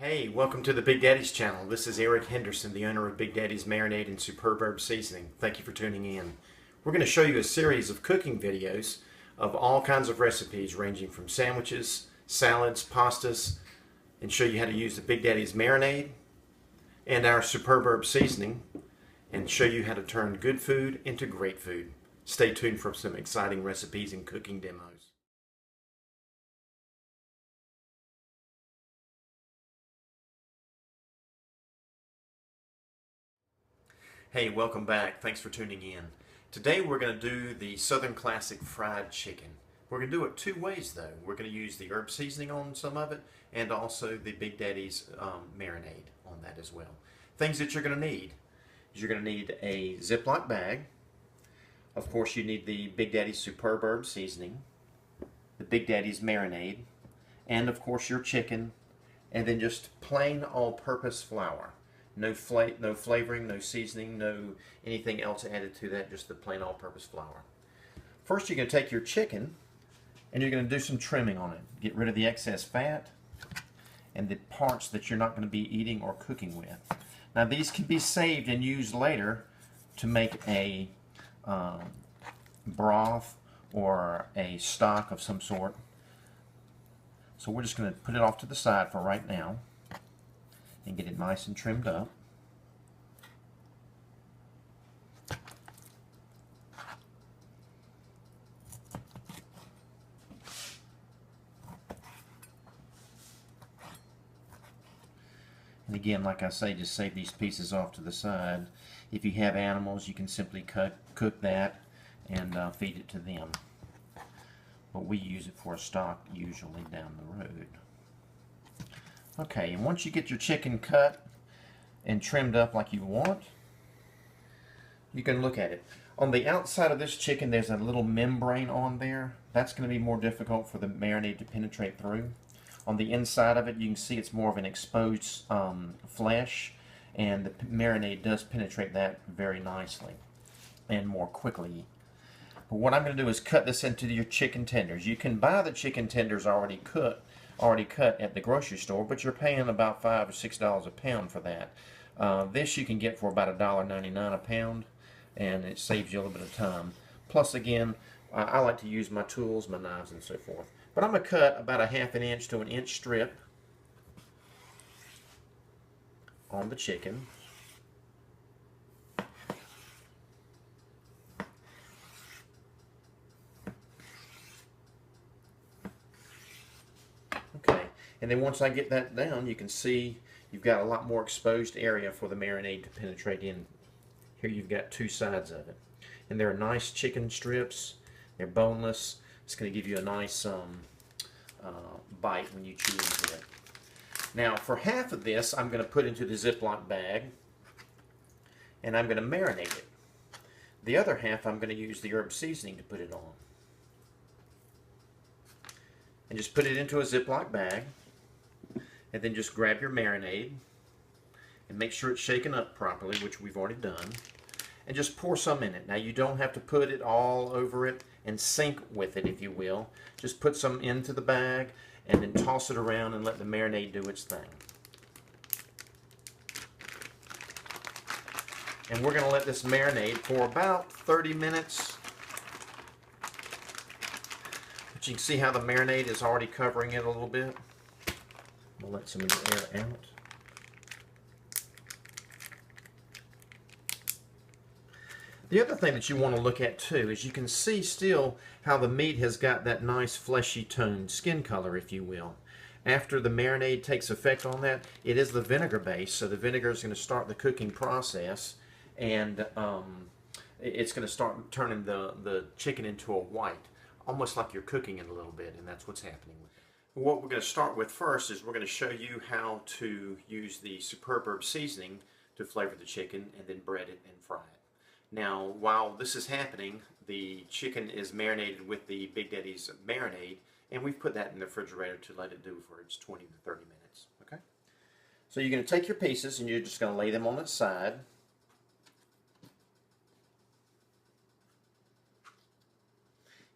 Hey, welcome to the Big Daddy's channel. This is Eric Henderson, the owner of Big Daddy's Marinade and Superb Herb Seasoning. Thank you for tuning in. We're going to show you a series of cooking videos of all kinds of recipes ranging from sandwiches, salads, pastas, and show you how to use the Big Daddy's Marinade and our Superb Herb Seasoning and show you how to turn good food into great food. Stay tuned for some exciting recipes and cooking demos. Hey, welcome back. Thanks for tuning in. Today we're going to do the Southern Classic Fried Chicken. We're going to do it two ways though. We're going to use the herb seasoning on some of it and also the Big Daddy's marinade on that as well. Things that you're going to need is you're going to need a Ziploc bag. Of course you need the Big Daddy's Superb Herb Seasoning, the Big Daddy's marinade, and of course your chicken, and then just plain all-purpose flour. No flavoring, no seasoning, no anything else added to that, just the plain all-purpose flour. First you're going to take your chicken and you're going to do some trimming on it. Get rid of the excess fat and the parts that you're not going to be eating or cooking with. Now these can be saved and used later to make a broth or a stock of some sort. So we're just going to put it off to the side for right now and get it nice and trimmed up. And again, like I say, just save these pieces off to the side. If you have animals, you can simply cook that and feed it to them. But we use it for a stock usually down the road. Okay, and once you get your chicken cut and trimmed up like you want, you can look at it. On the outside of this chicken, there's a little membrane on there. That's going to be more difficult for the marinade to penetrate through. On the inside of it, you can see it's more of an exposed flesh, and the marinade does penetrate that very nicely and more quickly. But what I'm going to do is cut this into your chicken tenders. You can buy the chicken tenders already cut at the grocery store, but you're paying about $5 or $6 a pound for that. This you can get for about $1.99 a pound, and it saves you a little bit of time. Plus, again, I like to use my tools, my knives, and so forth. But I'm going to cut about a ½ inch to an inch strip on the chicken. Okay, and then once I get that down, you can see you've got a lot more exposed area for the marinade to penetrate in. Here you've got two sides of it. And they're nice chicken strips. They're boneless. It's going to give you a nice bite when you chew into it. Now for half of this, I'm going to put into the Ziploc bag and I'm going to marinate it. The other half I'm going to use the herb seasoning to put it on. And just put it into a Ziploc bag and then just grab your marinade and make sure it's shaken up properly, which we've already done, and just pour some in it. Now you don't have to put it all over it and sink with it, if you will. Just put some into the bag and then toss it around and let the marinade do its thing. And we're going to let this marinade for about 30 minutes. But you can see how the marinade is already covering it a little bit. We'll let some of the air out. The other thing that you want to look at too is you can see still how the meat has got that nice fleshy toned skin color, if you will. After the marinade takes effect on that, it is the vinegar base, so the vinegar is going to start the cooking process, and it's going to start turning the chicken into a white, almost like you're cooking it a little bit, and that's what's happening. What we're going to start with first is we're going to show you how to use the Superb Herb Seasoning to flavor the chicken and then bread it and fry it. Now, while this is happening, the chicken is marinated with the Big Daddy's marinade, and we've put that in the refrigerator to let it do for its 20 to 30 minutes. Okay? So you're going to take your pieces and you're just going to lay them on its side.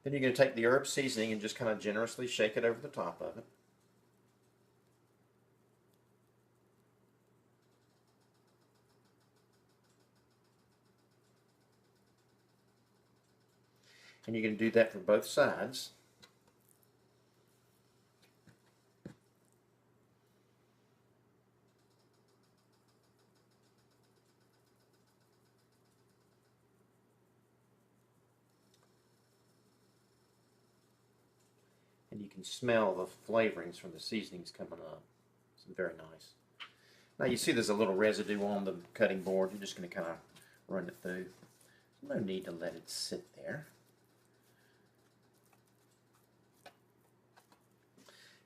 Then you're going to take the herb seasoning and just kind of generously shake it over the top of it. And you're going to do that for both sides. And you can smell the flavorings from the seasonings coming up. It's very nice. Now you see there's a little residue on the cutting board. You're just going to kind of run it through. No need to let it sit there.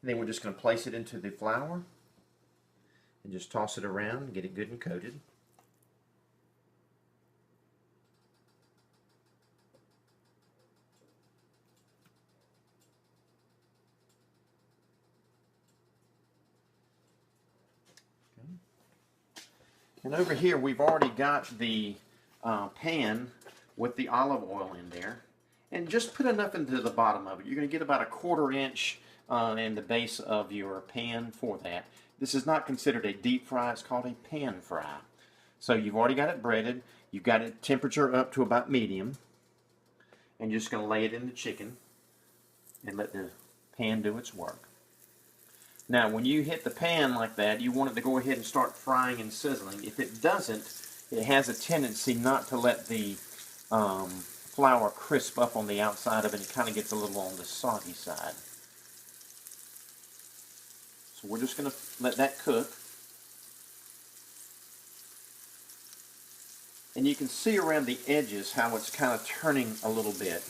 And then we're just going to place it into the flour and just toss it around and get it good and coated. And over here we've already got the pan with the olive oil in there. And just put enough into the bottom of it. You're going to get about a 1/4 inch in the base of your pan for that. This is not considered a deep fry. It's called a pan fry. So you've already got it breaded. You've got it temperature up to about medium. And you're just going to lay it in the chicken and let the pan do its work. Now, when you hit the pan like that, you want it to go ahead and start frying and sizzling. If it doesn't, it has a tendency not to let the flour crisp up on the outside of it. It kind of gets a little on the soggy side. So we're just going to let that cook. And you can see around the edges how it's kind of turning a little bit.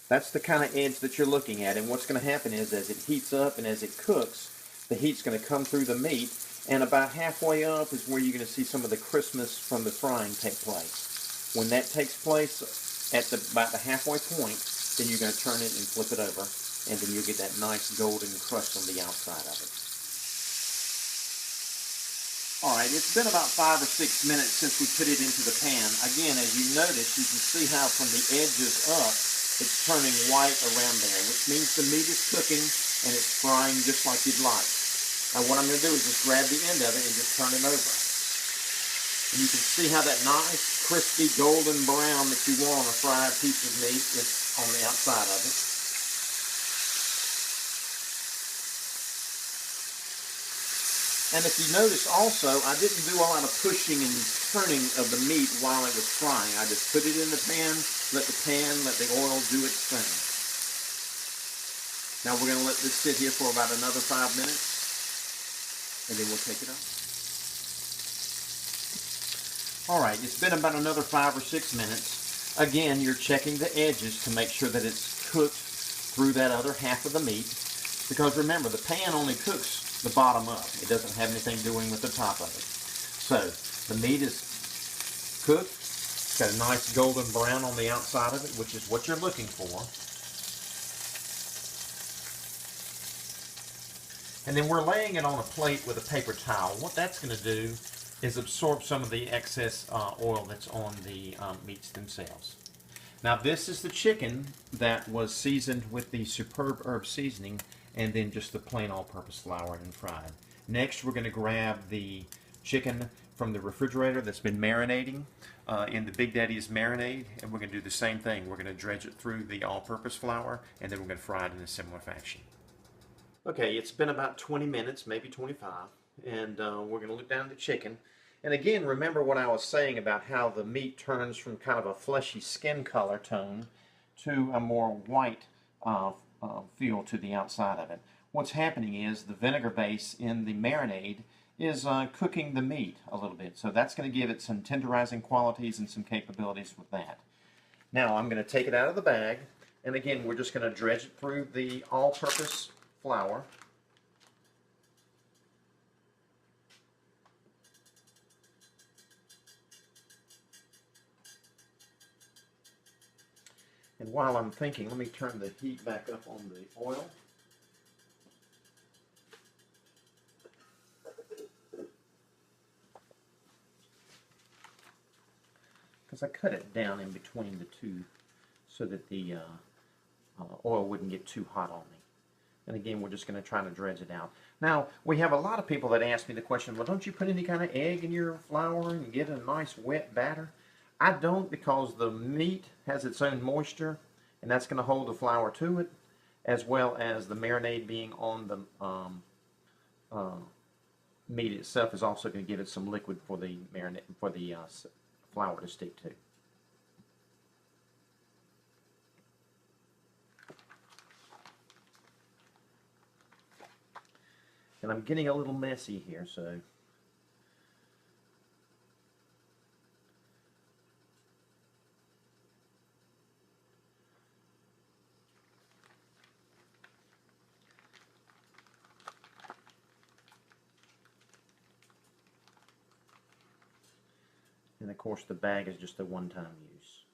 That's the kind of edge that you're looking at. And what's going to happen is as it heats up and as it cooks, the heat's going to come through the meat, and about halfway up is where you're going to see some of the crispness from the frying take place. When that takes place at about the halfway point, then you're going to turn it and flip it over, and then you'll get that nice golden crust on the outside of it. Alright, it's been about 5 or 6 minutes since we put it into the pan. Again, as you notice, you can see how from the edges up, it's turning white around there, which means the meat is cooking and it's frying just like you'd like. Now what I'm going to do is just grab the end of it and just turn it over. And you can see how that nice, crispy, golden brown that you want on a fried piece of meat is on the outside of it. And if you notice also, I didn't do a lot of pushing and turning of the meat while it was frying. I just put it in the pan, let the oil do its thing. Now we're going to let this sit here for about another 5 minutes, and then we'll take it out. Alright, it's been about another 5 or 6 minutes. Again, you're checking the edges to make sure that it's cooked through that other half of the meat. Because remember, the pan only cooks the bottom up. It doesn't have anything doing with the top of it. So, the meat is cooked. It's got a nice golden brown on the outside of it, which is what you're looking for. And then we're laying it on a plate with a paper towel. What that's going to do is absorb some of the excess oil that's on the meats themselves. Now this is the chicken that was seasoned with the superb herb seasoning and then just the plain all-purpose flour and fried. Next we're going to grab the chicken from the refrigerator that's been marinating in the Big Daddy's Marinade, and we're going to do the same thing. We're going to dredge it through the all-purpose flour and then we're going to fry it in a similar fashion. Okay, it's been about 20 minutes, maybe 25, and we're going to look down at the chicken. And again, remember what I was saying about how the meat turns from kind of a fleshy skin color tone to a more white feel to the outside of it. What's happening is the vinegar base in the marinade is cooking the meat a little bit. So that's going to give it some tenderizing qualities and some capabilities with that. Now I'm going to take it out of the bag, and again, we're just going to dredge it through the all-purpose flour. And while I'm thinking, let me turn the heat back up on the oil. Because I cut it down in between the two so that the oil wouldn't get too hot on me. And again, we're just going to try to dredge it out. Now, we have a lot of people that ask me the question, well, don't you put any kind of egg in your flour and get a nice wet batter? I don't, because the meat has its own moisture, and that's going to hold the flour to it, as well as the marinade being on the meat itself is also going to give it some liquid for the marinade, for the flour to stick to. And I'm getting a little messy here, so and of course the bag is just a one-time use.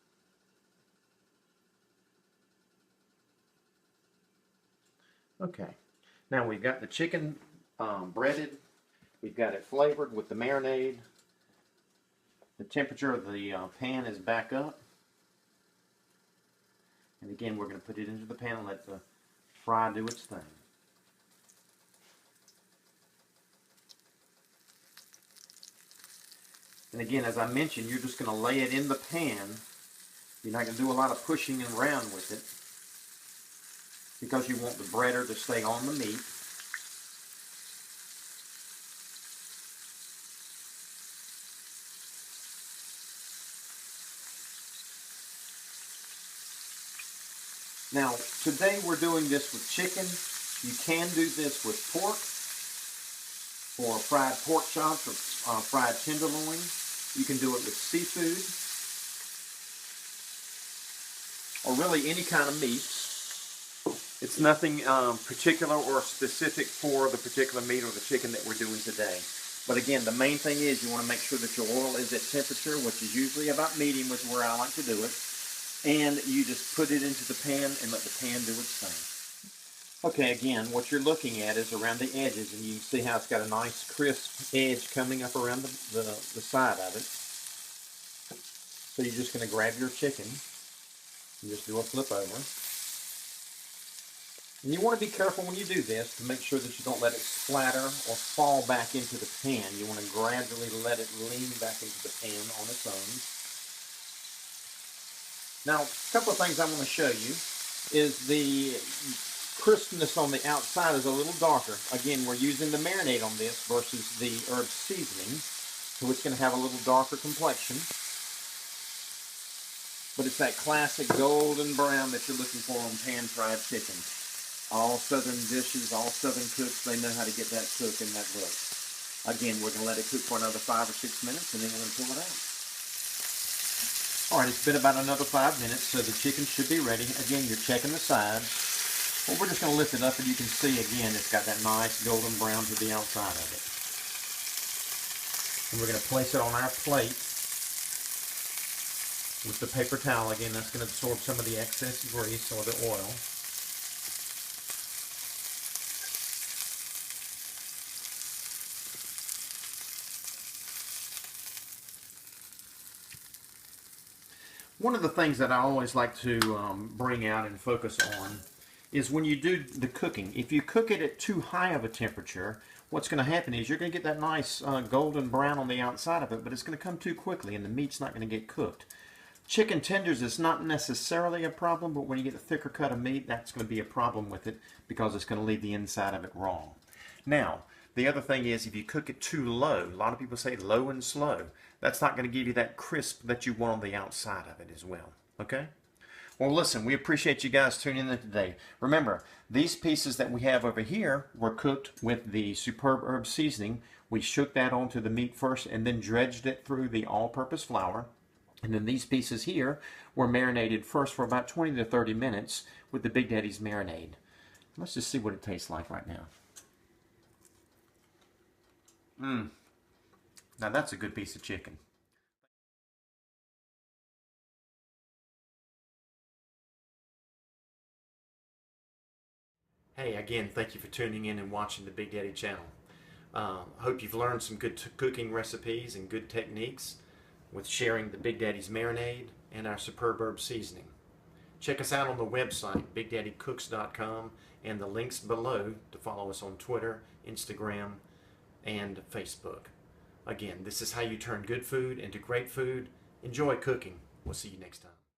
Okay, now we've got the chicken breaded, we've got it flavored with the marinade. The temperature of the pan is back up. And again, we're going to put it into the pan and let the fry do its thing. And again, as I mentioned, you're just going to lay it in the pan. You're not going to do a lot of pushing around with it because you want the breader to stay on the meat. Now, today we're doing this with chicken. You can do this with pork, or fried pork chops, or fried tenderloin. You can do it with seafood, or really any kind of meat. It's nothing particular or specific for the particular meat or the chicken that we're doing today. But again, the main thing is you want to make sure that your oil is at temperature, which is usually about medium, which is where I like to do it. And you just put it into the pan and let the pan do its thing. Okay, again, what you're looking at is around the edges, and you can see how it's got a nice crisp edge coming up around the side of it. So you're just going to grab your chicken and just do a flip over. And you want to be careful when you do this to make sure that you don't let it splatter or fall back into the pan. You want to gradually let it lean back into the pan on its own. Now, a couple of things I want to show you is the crispness on the outside is a little darker. Again, we're using the marinade on this versus the herb seasoning, so it's going to have a little darker complexion. But it's that classic golden brown that you're looking for on pan-fried chicken. All southern dishes, all southern cooks, they know how to get that cooked in that look. Again, we're going to let it cook for another 5 or 6 minutes, and then we're going to pull it out. Alright, it's been about another 5 minutes, so the chicken should be ready. Again, you're checking the sides. Well, we're just going to lift it up, and you can see, again, it's got that nice golden brown to the outside of it. And we're going to place it on our plate with the paper towel. Again, that's going to absorb some of the excess grease or the oil. One of the things that I always like to bring out and focus on is when you do the cooking. If you cook it at too high of a temperature, what's going to happen is you're going to get that nice golden brown on the outside of it, but it's going to come too quickly and the meat's not going to get cooked. Chicken tenders is not necessarily a problem, but when you get a thicker cut of meat, that's going to be a problem with it because it's going to leave the inside of it raw. Now, the other thing is if you cook it too low, a lot of people say low and slow, that's not going to give you that crisp that you want on the outside of it as well. Okay? Well, listen, we appreciate you guys tuning in today. Remember, these pieces that we have over here were cooked with the superb herb seasoning. We shook that onto the meat first and then dredged it through the all-purpose flour. And then these pieces here were marinated first for about 20 to 30 minutes with the Big Daddy's marinade. Let's just see what it tastes like right now. Now that's a good piece of chicken. Hey, again, thank you for tuning in and watching the Big Daddy channel. Hope you've learned some good cooking recipes and good techniques with sharing the Big Daddy's marinade and our superb herb seasoning. Check us out on the website, BigDaddyCooks.com, and the links below to follow us on Twitter, Instagram, and Facebook. Again, this is how you turn good food into great food. Enjoy cooking. We'll see you next time.